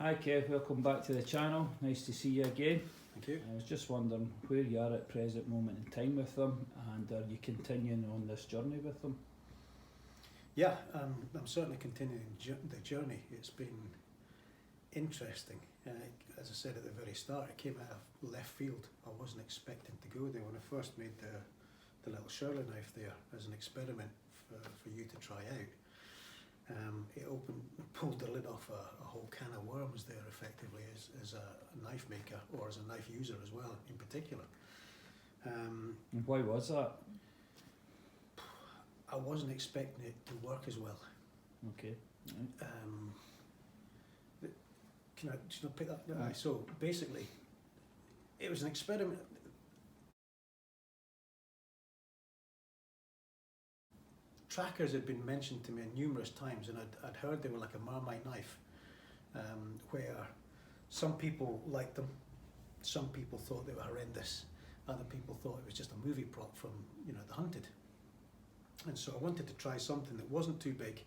Hi Kev, welcome back to the channel. Nice to see you again. Thank you. I was just wondering where you are at present moment in time with them, and are you continuing on this journey with them? Yeah, I'm certainly continuing the journey. It's been interesting. As I said at the very start, it came out of left field. I wasn't expecting to go there when I first made the little Shirley knife there as an experiment for you to try out. It pulled the lid off a whole can of worms there effectively as a knife maker, or as a knife user as well in particular. And why was that? I wasn't expecting it to work as well. Okay. Right. Should I pick that? No. Right. So basically, it was an experiment. Trackers had been mentioned to me numerous times, and I'd heard they were like a Marmite knife, where some people liked them, some people thought they were horrendous, other people thought it was just a movie prop from The Hunted. And so I wanted to try something that wasn't too big,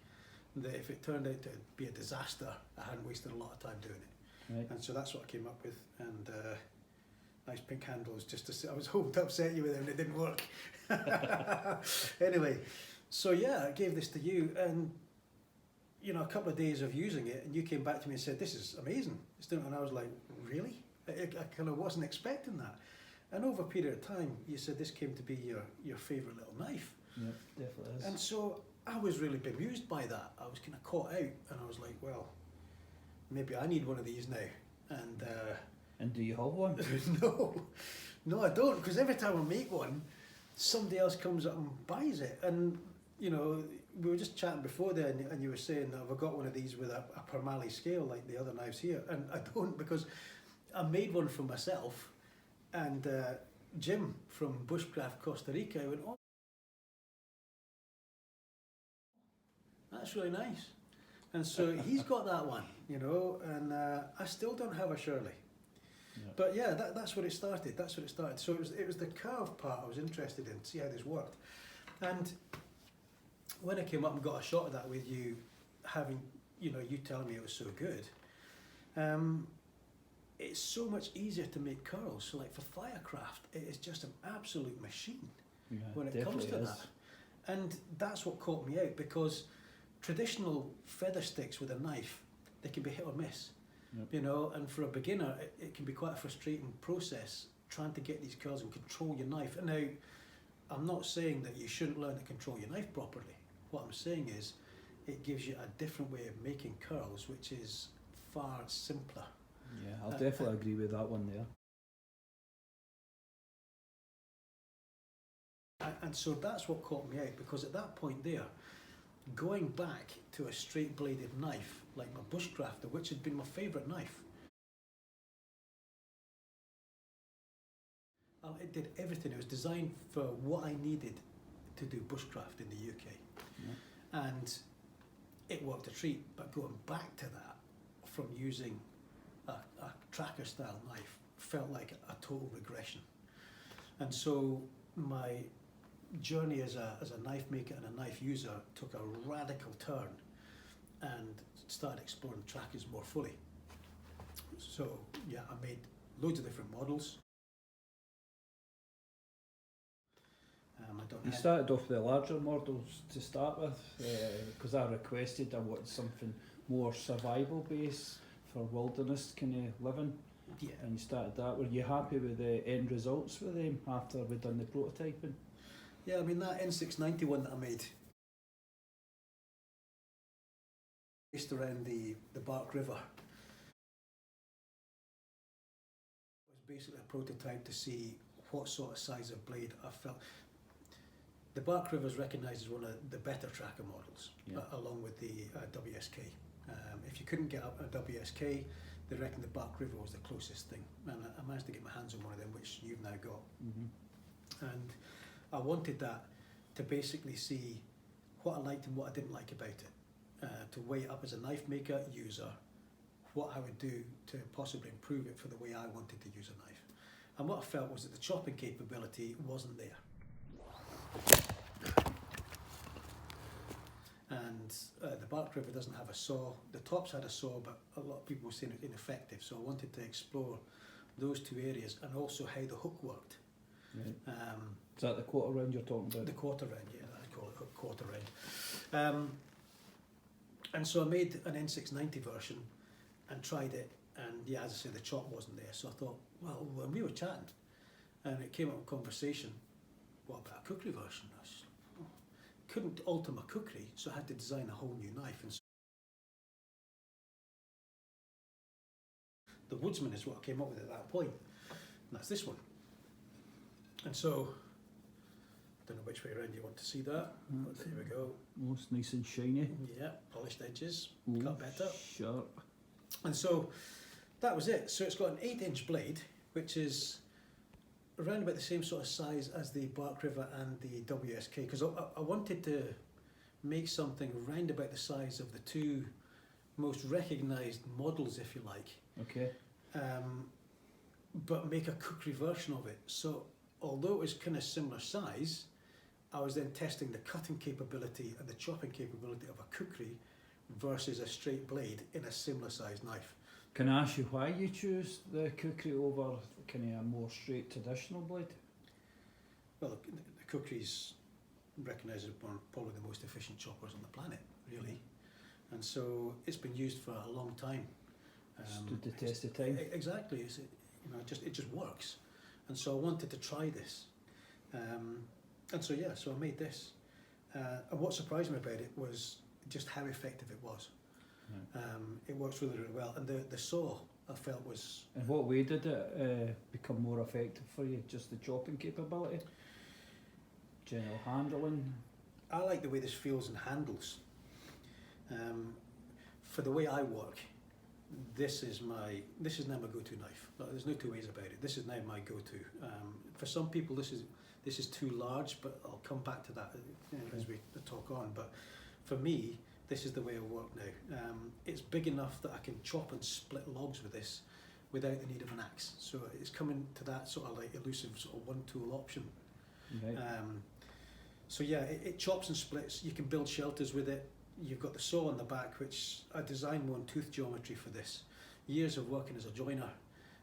that if it turned out to be a disaster, I hadn't wasted a lot of time doing it. Right. And so that's what I came up with. And nice pink handles, just to say, I was hoping to upset you with them, and it didn't work. Anyway. So yeah, I gave this to you, and a couple of days of using it, and you came back to me and said, "This is amazing." And I was like, "Really?" I kind of wasn't expecting that. And over a period of time, you said this came to be your favourite little knife. Yeah, definitely is. And so I was really bemused by that. I was kind of caught out, and I was like, "Well, maybe I need one of these now." And do you have one? No, I don't, because every time I make one, somebody else comes up and buys it. And we were just chatting before then, and you were saying, have I got one of these with a Parmali scale like the other knives here? And I don't, because I made one for myself, and Jim from Bushcraft, Costa Rica, I went, "Oh, that's really nice." And so he's got that one, and I still don't have a Shirley. Yeah. But yeah, that's where it started. So it was the curve part I was interested in, to see how this worked. And when I came up and got a shot of that with you, having, you telling me it was so good, it's so much easier to make curls. So like for Firecraft, it is just an absolute machine when it comes to that. And that's what caught me out, because traditional feather sticks with a knife, they can be hit or miss. Yep. And for a beginner, it can be quite a frustrating process trying to get these curls and control your knife. And now, I'm not saying that you shouldn't learn to control your knife properly. What I'm saying is, it gives you a different way of making curls, which is far simpler. Yeah, I'll definitely agree with that one there. And so that's what caught me out, because at that point there, going back to a straight bladed knife like my Bushcrafter, which had been my favourite knife, it did everything. It was designed for what I needed to do bushcraft in the UK. Yeah. And it worked a treat. But going back to that, from using a tracker style knife, felt like a total regression. And so my journey as a knife maker and a knife user took a radical turn, and started exploring trackers more fully. So yeah, I made loads of different models. You started off with the larger models to start with, because I requested I wanted something more survival based for wilderness kind of living. Yeah. And you started that. Were you happy with the end results with them after we'd done the prototyping? Yeah, I mean, that N690 one that I made, based around the Bark River, was basically a prototype to see what sort of size of blade I felt. The Bark River is recognised as one of the better tracker models, along with the WSK. If you couldn't get a WSK, they reckon the Bark River was the closest thing, and I managed to get my hands on one of them, which you've now got. Mm-hmm. And I wanted that to basically see what I liked and what I didn't like about it, to weigh it up as a knife maker, user, what I would do to possibly improve it for the way I wanted to use a knife. And what I felt was that the chopping capability wasn't there. and the Bark River doesn't have a saw. The tops had a saw, but a lot of people were saying it ineffective, so I wanted to explore those two areas and also how the hook worked. Right. Is that the quarter round you're talking about? The quarter round, yeah, I call it a quarter round. And so I made an N690 version and tried it, and yeah, as I say, the chop wasn't there, so I thought, well, when we were chatting, and it came up in conversation, what about a cookery version? I was just, couldn't alter my cookery, so I had to design a whole new knife. And so the Woodsman is what I came up with at that point, and that's this one. And so, I don't know which way around you want to see that, but there we go. Most nice and shiny. Yeah, polished edges, Ooh, cut better. Sharp. And so, that was it. So it's got an 8-inch blade, which is around about the same sort of size as the Bark River and the WSK, because I wanted to make something round about the size of the two most recognised models, if you like. Okay. But make a cookery version of it. So although it was kind of similar size, I was then testing the cutting capability and the chopping capability of a cookery versus a straight blade in a similar size knife. Can I ask you why you choose the cookery over kind of a more straight traditional blade? Well, the cookery's recognised as one of probably the most efficient choppers on the planet, really. And so it's been used for a long time. Stood the test of time. Exactly. It just works. And so I wanted to try this. And so I made this. And what surprised me about it was just how effective it was. Right. It works really, really well. And the saw, I felt, was... In what way did it become more effective for you? Just the chopping capability? General handling? I like the way this feels and handles. For the way I work, this is now my go-to knife. There's no two ways about it. This is now my go-to. For some people, this is too large, but I'll come back to that as we talk on. But for me, this is the way I work now. It's big enough that I can chop and split logs with this without the need of an axe. So it's coming to that sort of like elusive sort of one-tool option. Right. It chops and splits. You can build shelters with it. You've got the saw on the back, which I designed one tooth geometry for this. Years of working as a joiner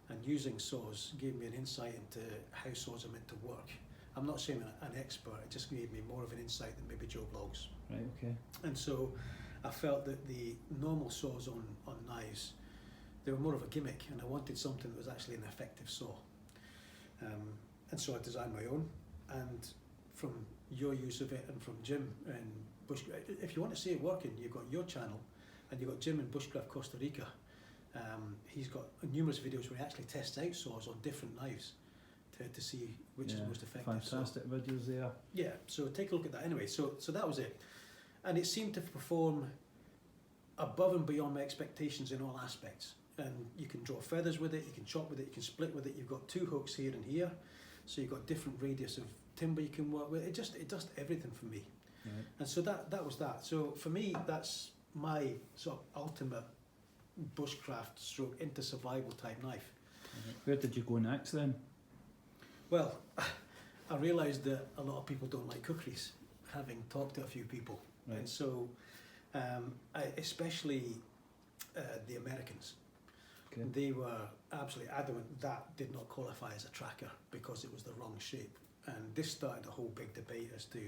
and using saws gave me an insight into how saws are meant to work. I'm not saying I'm an expert, it just gave me more of an insight than maybe Joe Bloggs. Right, okay. And so I felt that the normal saws on knives, they were more of a gimmick, and I wanted something that was actually an effective saw. And so I designed my own, and from your use of it and from Jim and Bushcraft, if you want to see it working, you've got your channel and you've got Jim in Bushcraft Costa Rica. He's got numerous videos where he actually tests out saws on different knives to see which is most effective. Fantastic videos there. Yeah, so take a look at that anyway. So that was it. And it seemed to perform above and beyond my expectations in all aspects. And you can draw feathers with it, you can chop with it, you can split with it. You've got two hooks here and here, so you've got different radius of timber you can work with. It does everything for me. Right. And so that was that. So for me, that's my sort of ultimate bushcraft stroke into survival type knife. Where did you go next then? Well, I realised that a lot of people don't like cookeries, having talked to a few people. Right. And so, especially the Americans, Okay. they were absolutely adamant that did not qualify as a tracker because it was the wrong shape. And this started a whole big debate as to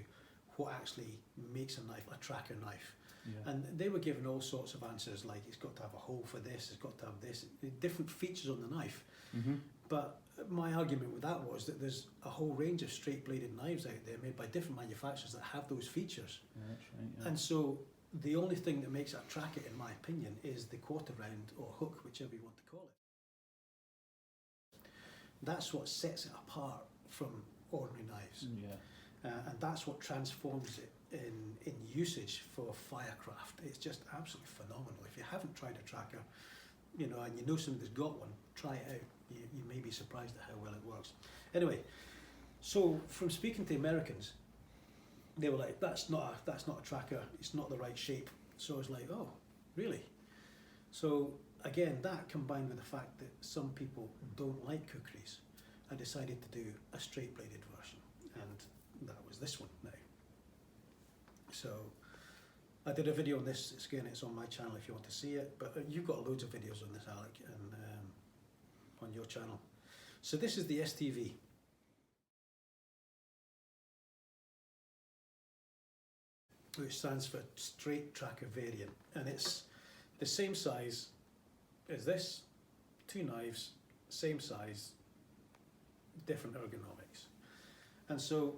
what actually makes a knife a tracker knife. Yeah. And they were given all sorts of answers, like it's got to have a hole for this, it's got to have this, different features on the knife. Mm-hmm. But my argument with that was that there's a whole range of straight bladed knives out there made by different manufacturers that have those features. Yeah, that's right. Yeah. And so the only thing that makes it a tracker, in my opinion, is the quarter round or hook, whichever you want to call it. That's what sets it apart from ordinary knives. Yeah. And that's what transforms it in usage for firecraft. It's just absolutely phenomenal. If you haven't tried a tracker, and you know somebody that's got one, try it out. You may be surprised at how well it works. Anyway, so from speaking to Americans, they were like, that's not a tracker, it's not the right shape. So I was like, oh, really? So again, that combined with the fact that some people don't like cookeries, I decided to do a straight bladed version, and that was this one now. So I did a video on this, again it's on my channel if you want to see it, but you've got loads of videos on this, Alec, and on your channel. So this is the STV. Which stands for Straight Tracker Variant, and it's the same size as this, 2 knives, same size, different ergonomics. And so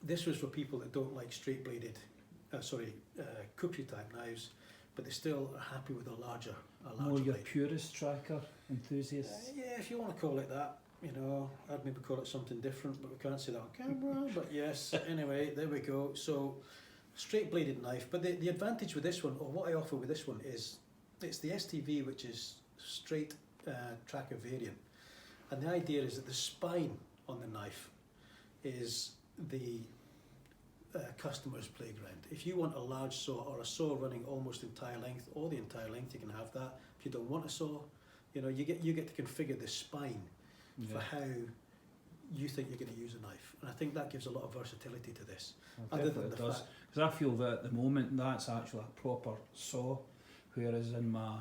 this was for people that don't like straight bladed, cookery type knives, but they still are happy with a larger More your blade. purist tracker enthusiasts. Yeah, if you want to call it that. You know, I'd maybe call it something different, but we can't say that on camera. But yes, anyway, there we go. So, straight bladed knife. But the advantage with this one, or what I offer with this one, is it's the STV, which is straight tracker variant. And the idea is that the spine on the knife is the customer's playground. If you want a large saw or a saw running almost entire length or the entire length, you can have that. If you don't want a saw, you know, you get to configure the spine for how you think you're going to use a knife, and I think that gives a lot of versatility to this. Well, other than the fact, because I feel that at the moment that's actually a proper saw, whereas in my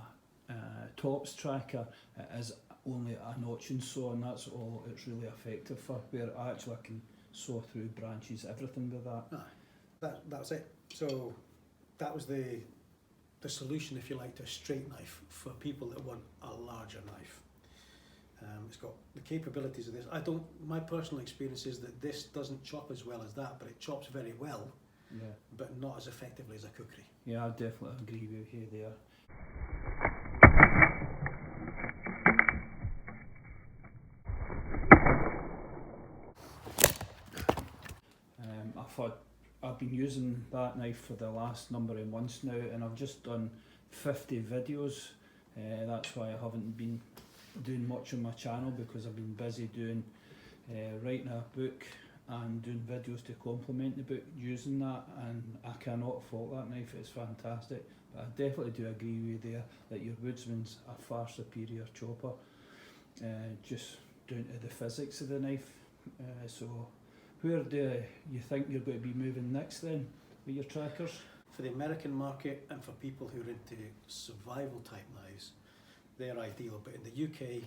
tops tracker it is only a notching saw, and that's all it's really effective for. Where I can saw through branches, everything with that. That was it. So that was the solution, if you like, to a straight knife for people that want a larger knife. It's got the capabilities of this. My personal experience is that this doesn't chop as well as that, but it chops very well, but not as effectively as a cookery. Yeah, I definitely agree with you there. I've been using that knife for the last number of months now, and I've just done 50 videos. That's why I haven't been doing much on my channel, because I've been busy doing writing a book and doing videos to complement the book using that, and I cannot fault that knife. It's fantastic. But I definitely do agree with you there that your Woodsman's a far superior chopper, just down to the physics of the knife. So where do you think you're going to be moving next then with your trackers? For the American market and for people who are into survival type knives, they're ideal. But in the UK,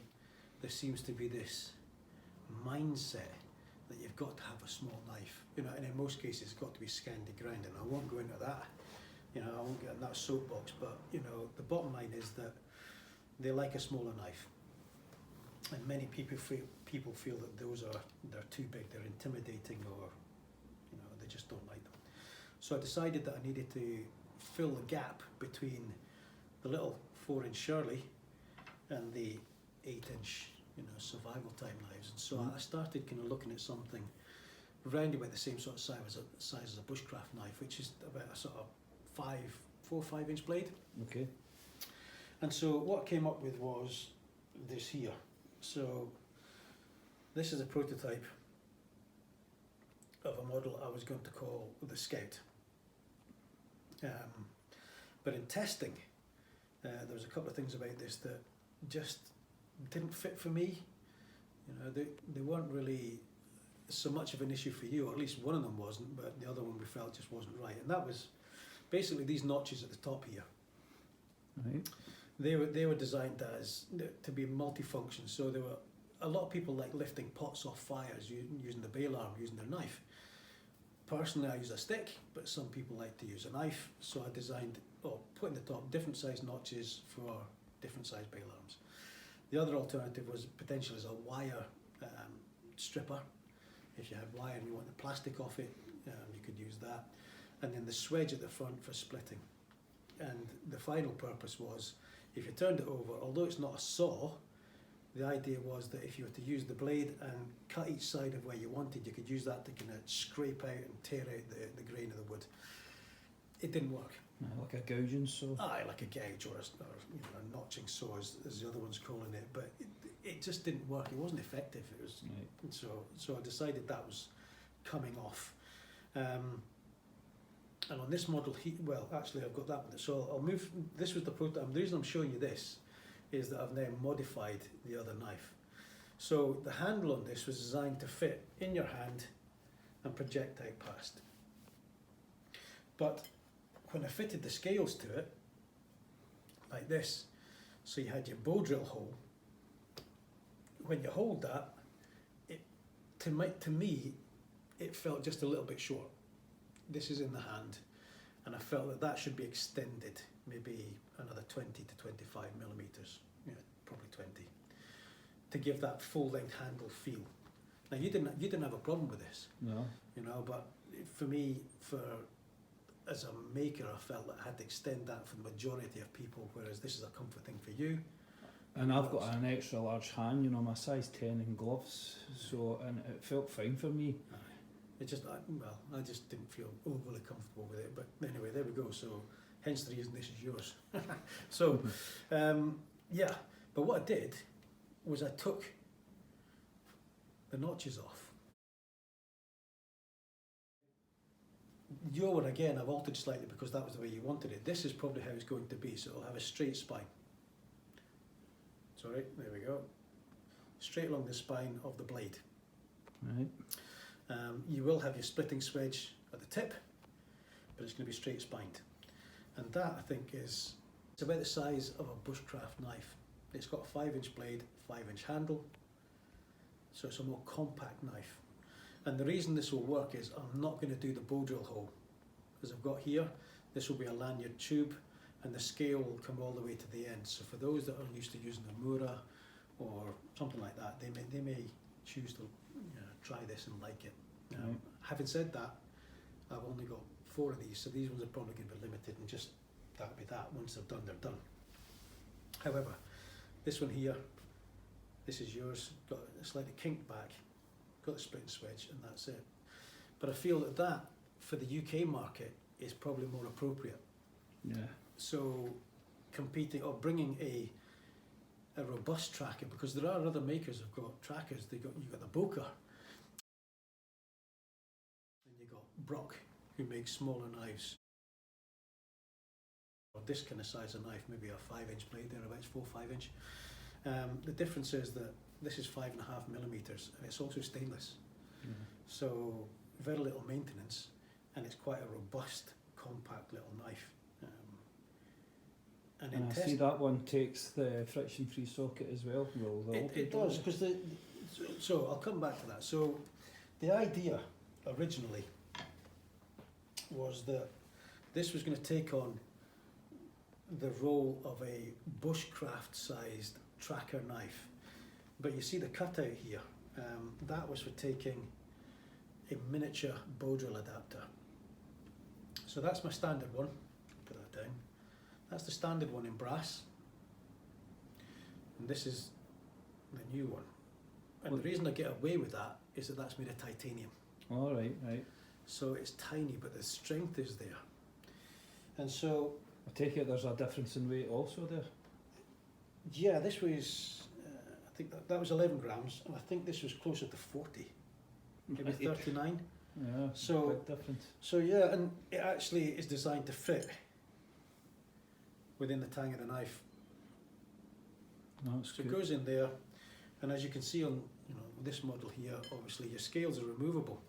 there seems to be this mindset that you've got to have a small knife. You know, and in most cases, it's got to be Scandi ground. And I won't go into that. You know, I won't get in that soapbox. But you know, the bottom line is that they like a smaller knife, and many people feel that they're too big, they're intimidating, or you know, they just don't like them. So I decided that I needed to fill the gap between the little 4-inch Shirley and the 8-inch, you know, survival type knives. And so I started kind of looking at something round about the same sort of size as a Bushcraft knife, which is about a sort of 4 or 5 inch blade. Okay. And so what I came up with was this here. So this is a prototype of a model I was going to call the Scout. But in testing, there was a couple of things about this that just didn't fit for me. You know, they weren't really so much of an issue for you, or at least one of them wasn't, but the other one we felt just wasn't right. And that was basically these notches at the top here. Right. They were designed to be multifunction. So there were a lot of people like lifting pots off fires using the bail arm, using their knife. Personally, I use a stick, but some people like to use a knife. So I designed, put in the top different size notches for different size bail arms. The other alternative was potentially as a wire stripper. If you had wire and you want the plastic off it, you could use that. And then the swedge at the front for splitting. And the final purpose was, if you turned it over, although it's not a saw, the idea was that if you were to use the blade and cut each side of where you wanted, you could use that to kind of scrape out and tear out the grain of the wood. It didn't work. Like a gouging saw? Aye, like a gouge or you know, a notching saw, as the other one's calling it. But it just didn't work. It wasn't effective. It was right. So I decided that was coming off. And on this model, actually I've got that one. So I'll move. This was the prototype. The reason I'm showing you this is that I've now modified the other knife. So the handle on this was designed to fit in your hand and project out past. But when I fitted the scales to it, like this, so you had your bow drill hole. When you hold that, to me, it felt just a little bit short. This is in the hand, and I felt that that should be extended, maybe another 20 to 25 millimeters, probably 20, to give that full length handle feel. Now you didn't have a problem with this, No. but for me, as a maker, I felt that I had to extend that for the majority of people, whereas this is a comfort thing for you. And I've got an extra large hand, my size 10 in gloves, so, and it felt fine for me. It just, I just didn't feel overly comfortable with it, but anyway, there we go, so hence the reason this is yours. So, but what I did was I took the notches off. Your one, again, I've altered slightly because that was the way you wanted it. This is probably how it's going to be, so it'll have a straight spine. Sorry, there we go. Straight along the spine of the blade. Right. You will have your splitting swedge at the tip, but it's going to be straight spined. And that, I think, it's about the size of a bushcraft knife. It's got a 5-inch blade, 5-inch handle, so it's a more compact knife. And the reason this will work is I'm not going to do the bow drill hole, as I've got here. This will be a lanyard tube, and the scale will come all the way to the end. So for those that are used to using a Mura or something like that, they may choose to try this and like it. Having said that, I've only got 4 of these, so these ones are probably going to be limited, and just that'll be that. Once they're done, they're done. However, this one here, this is yours, got a slightly kinked back, got the splitting swedge, and that's it. But I feel that for the UK market is probably more appropriate. Yeah. So competing or bringing a robust tracker, because there are other makers who've got trackers. You've got the Boker, and you've got Brock, who makes smaller knives. Or this kind of size of knife, maybe a 5-inch blade thereabouts, 4-5 inch. The difference is that this is 5.5 millimeters, and it's also stainless. So very little maintenance, and it's quite a robust, compact little knife. And I see that one takes the friction-free socket as well. It does, because so I'll come back to that. So the idea originally was that this was going to take on the role of a bushcraft-sized tracker knife. But you see the cutout here, that was for taking a miniature bow drill adapter. So that's my standard one, put that down. That's the standard one in brass. And this is the new one. And the reason I get away with that is that that's made of titanium. All right, right. So it's tiny, but the strength is there. And so... I take it there's a difference in weight also there? Yeah, this was, I think that was 11 grams, and I think this was closer to 40, maybe 39. Yeah, so quite different. So yeah, and it actually is designed to fit within the tang of the knife. No, it's so good. It goes in there, and as you can see on this model here, obviously your scales are removable.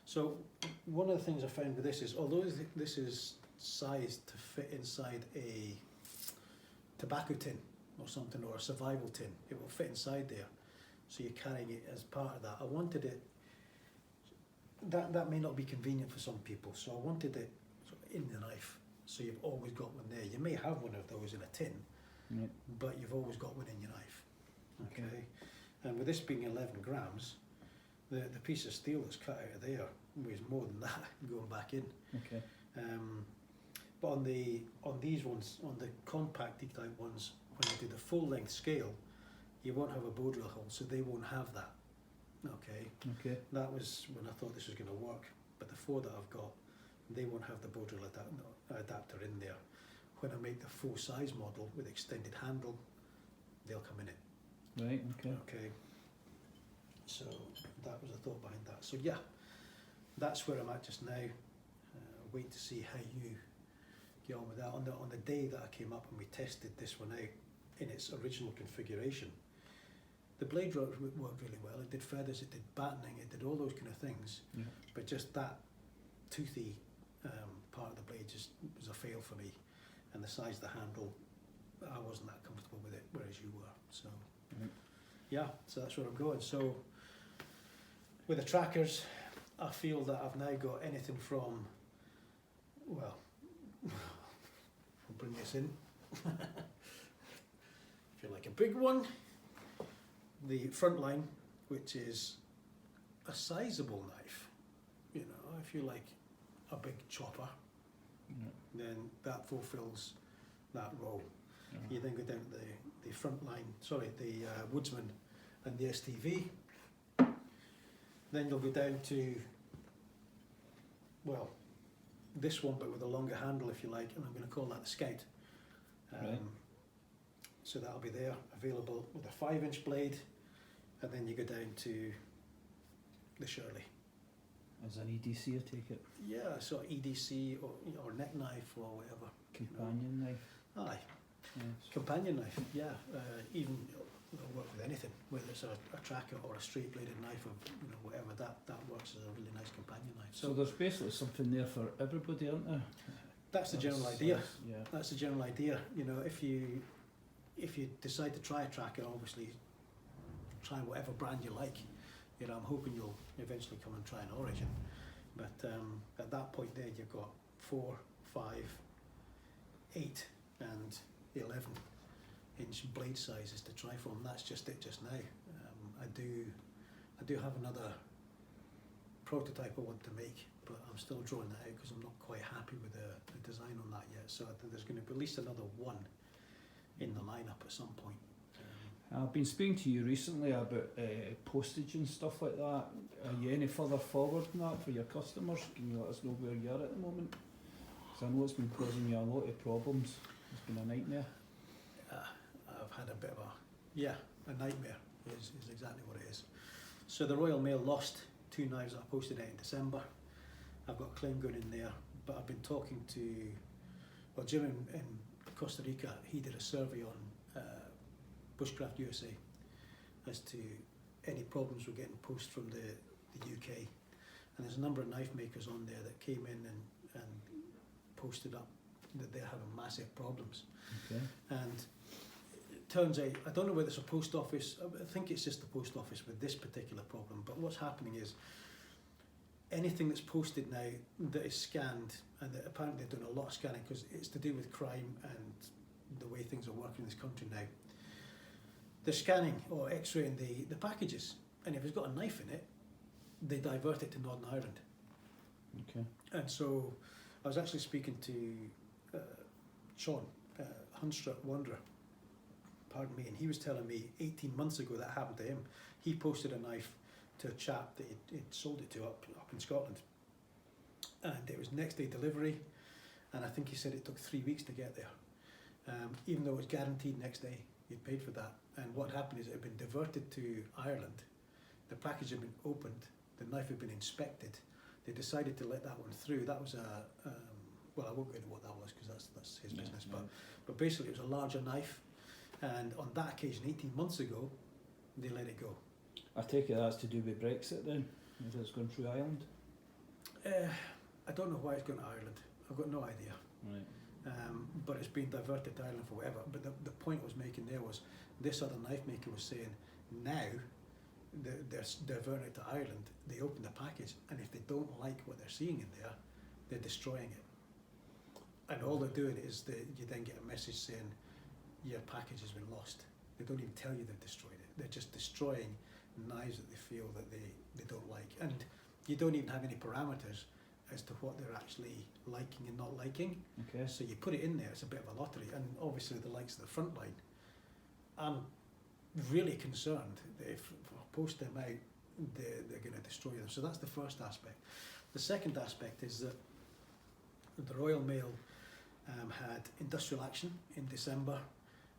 So one of the things I found with this is, although this is sized to fit inside a tobacco tin or something, or a survival tin, it will fit inside there, so you're carrying it as part of that. I wanted it, that may not be convenient for some people, so I wanted it sort of in the knife, so you've always got one there. You may have one of those in a tin, but you've always got one in your knife. Okay. And with this being 11 grams, the piece of steel that's cut out of there weighs more than that going back in. Okay. But on these ones, on the compact type ones, when I do the full length scale, you won't have a bow drill hole, so they won't have that. Okay. Okay. That was when I thought this was going to work, but the 4 that I've got, they won't have the bow drill adapter in there. When I make the full size model with extended handle, they'll come in it. Right. Okay. Okay. So that was the thought behind that. So yeah, that's where I'm at just now. Wait to see how you get on with that. On the day that I came up and we tested this one out in its original configuration, the blade worked really well. It did feathers, it did battening, it did all those kind of things. Yeah. But just that toothy part of the blade just was a fail for me, and the size of the handle, I wasn't that comfortable with it, whereas you were. So yeah, so that's where I'm going. So with the trackers, I feel that I've now got anything from, well, I'll bring this in. Feel like a big one. The front line, which is a sizable knife. You know, if you like a big chopper, then that fulfills that role. You then go down to the front line, the Woodsman and the STV. Then you'll go down to, well, this one but with a longer handle if you like, and I'm going to call that the Scout. So that'll be there, available with a 5-inch blade, and then you go down to the Shirley. As an EDC, I take it? Yeah, so EDC or neck knife or whatever. Companion knife? Aye. Yes. Companion knife, yeah. Even it'll work with anything, whether it's a tracker or a straight bladed knife or whatever, that works as a really nice companion knife. So there's basically something there for everybody, isn't there? That's the general idea. Yeah. That's the general idea. You know, if you decide to try a tracker, obviously try whatever brand you like. You know, I'm hoping you'll eventually come and try an Origin. But at that point there, you've got 4, 5, 8 and 11-inch blade sizes to try from. That's just it just now. I do have another prototype I want to make, but I'm still drawing that out because I'm not quite happy with the design on that yet. So I think there's going to be at least another one in the lineup at some point. I've been speaking to you recently about postage and stuff like that. Are you any further forward than that for your customers? Can you let us know where you are at the moment? Because I know it's been causing you a lot of problems. It's been a nightmare. I've had a bit of a nightmare is exactly what it is. So the Royal Mail lost 2 knives that I posted out in December. I've got a claim going in there, but I've been talking to, well, Jim in Costa Rica, he did a survey on Bushcraft USA as to any problems with getting post from the UK, and there's a number of knife makers on there that came in and posted up that they're having massive problems. Okay. And it turns out, I don't know whether it's a post office, I think it's just the post office with this particular problem, but what's happening is anything that's posted now that is scanned, and apparently they're doing a lot of scanning because it's to do with crime and the way things are working in this country now. They're scanning or x-raying the packages, and if it's got a knife in it, they divert it to Northern Ireland. Okay. And so I was actually speaking to Sean, Hunstrut Wanderer, pardon me, and he was telling me 18 months ago that happened to him. He posted a knife to a chap that he'd sold it to up in Scotland, and it was next day delivery, and I think he said it took 3 weeks to get there, even though it was guaranteed next day. He'd paid for that, and what happened is it had been diverted to Ireland. The package had been opened, the knife had been inspected. They decided to let that one through. That was well, I won't go into what that was because that's his business, but basically it was a larger knife, and on that occasion 18 months ago they let it go. I take it that's to do with Brexit then, if it's going through Ireland? I don't know why it's going to Ireland. I've got no idea. Right. But it's been diverted to Ireland for whatever. But the point I was making there was this other knife maker was saying now they're diverting it to Ireland. They open the package, and if they don't like what they're seeing in there, they're destroying it. And all they're doing is you then get a message saying your package has been lost. They don't even tell you they've destroyed it. They're just destroying knives that they feel that they don't like. And you don't even have any parameters as to what they're actually liking and not liking. Okay. So you put it in there, it's a bit of a lottery. And obviously the likes of the front line, I'm really concerned that if I post them out, they're going to destroy them. So that's the first aspect. The second aspect is that the Royal Mail had industrial action in December,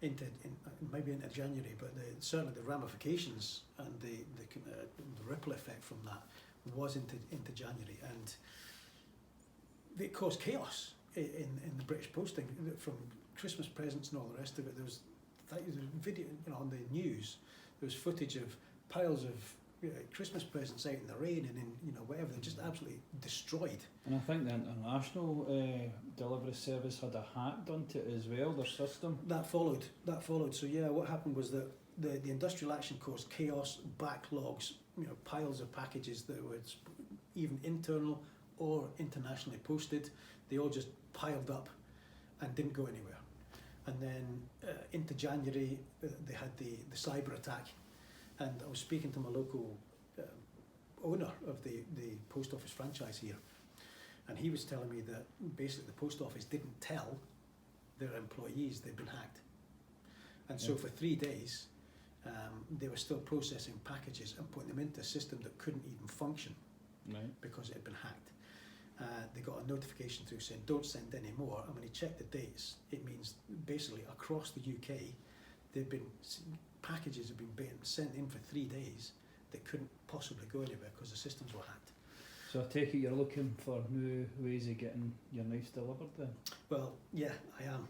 maybe into January, but certainly the ramifications and the ripple effect from that was into January, and it caused chaos in the British posting, from Christmas presents and all the rest of it. There was video, on the news. There was footage of piles of Christmas presents out in the rain and in whatever. They're just absolutely destroyed. And I think the international delivery service had a hack done to it as well, their system. That followed. So yeah, what happened was that the industrial action caused chaos, backlogs, piles of packages that were even internal or internationally posted. They all just piled up and didn't go anywhere. And then into January, they had the cyber attack. And I was speaking to my local owner of the post office franchise here, and he was telling me that basically the post office didn't tell their employees they'd been hacked. And so for 3 days, they were still processing packages and putting them into a system that couldn't even function because it had been hacked. They got a notification through saying don't send any more, and when he checked the dates, it means basically across the UK packages have been sent in for 3 days that couldn't possibly go anywhere because the systems were hacked. So I take it you're looking for new ways of getting your knives delivered then? Well, yeah, I am.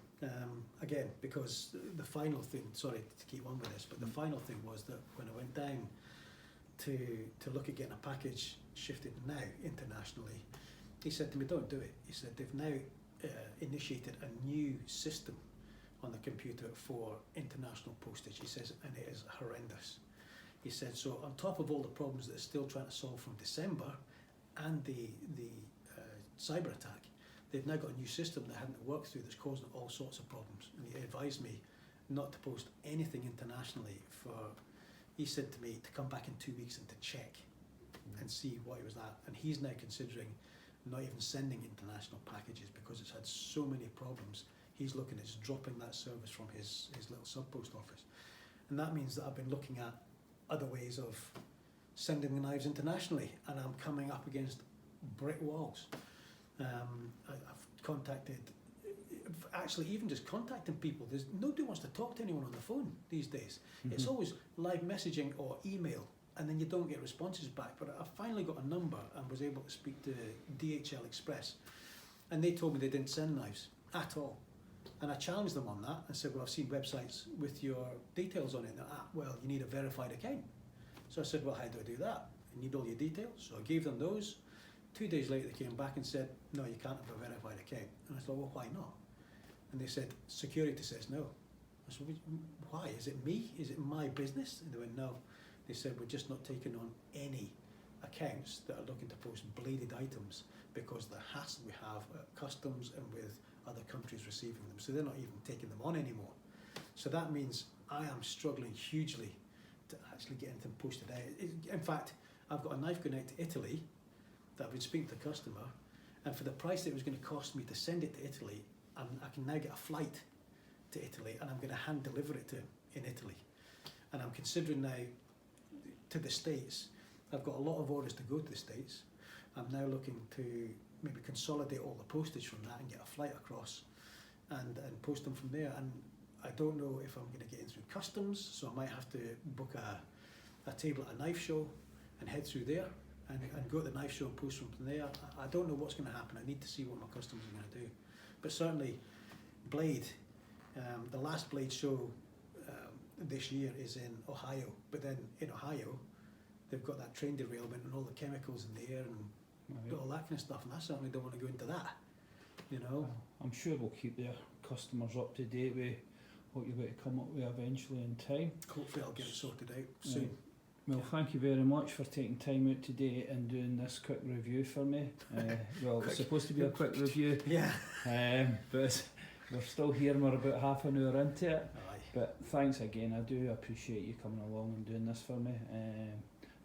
Again, because the final thing, sorry to keep on with this, but the final thing was that when I went down to look at getting a package shifted now internationally, he said to me, don't do it. He said they've now initiated a new system on the computer for international postage. He says, and it is horrendous. He said, so on top of all the problems that they're still trying to solve from December and the cyber attack, they've now got a new system that hadn't worked through that's causing all sorts of problems. And he advised me not to post anything internationally he said to me to come back in 2 weeks and to check and see what it was at. And he's now considering not even sending international packages because it's had so many problems. He's looking at just dropping that service from his little sub-post office. And that means that I've been looking at other ways of sending the knives internationally, and I'm coming up against brick walls. I've contacted, actually even just contacting people, nobody wants to talk to anyone on the phone these days. It's always live messaging or email, and then you don't get responses back. But I finally got a number and was able to speak to DHL Express, and they told me they didn't send knives at all. And I challenged them on that and said, well, I've seen websites with your details on it. And well, you need a verified account. So I said, well, how do I do that? I need all your details. So I gave them those. 2 days later, they came back and said, no, you can't have a verified account. And I thought, well, why not? And they said, security says no. I said, why? Is it me? Is it my business? And they went, no. They said, we're just not taking on any accounts that are looking to post bladed items because the hassle we have at customs and with other countries receiving them. So they're not even taking them on anymore. So that means I am struggling hugely to actually get anything posted out. In fact, I've got a knife going out to Italy that I've been speaking to the customer, and for the price that it was going to cost me to send it to Italy, I can now get a flight to Italy, and I'm going to hand deliver it to him in Italy. And I'm considering now to the States. I've got a lot of orders to go to the States. I'm now looking to maybe consolidate all the postage from that and get a flight across and post them from there. And I don't know if I'm going to get in through customs, so I might have to book a table at a knife show and head through there and go to the knife show and post from there. I don't know what's going to happen. I need to see what my customers are going to do. But certainly, Blade, the last Blade show this year is in Ohio, but then in Ohio, they've got that train derailment and all the chemicals in the air and all that kind of stuff, and I certainly don't want to go into that, I'm sure we'll keep their customers up to date with what you're going to come up with eventually in time. Hopefully I'll get it sorted out soon. Well, thank you very much for taking time out today and doing this quick review for me. Well, it's supposed to be a quick review, but we're still here and we're about half an hour into it. Aye. But thanks again, I do appreciate you coming along and doing this for me,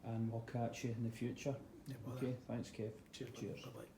and we'll catch you in the future. Yeah, okay, thanks Kev. Cheers. Cheers. Bye-bye.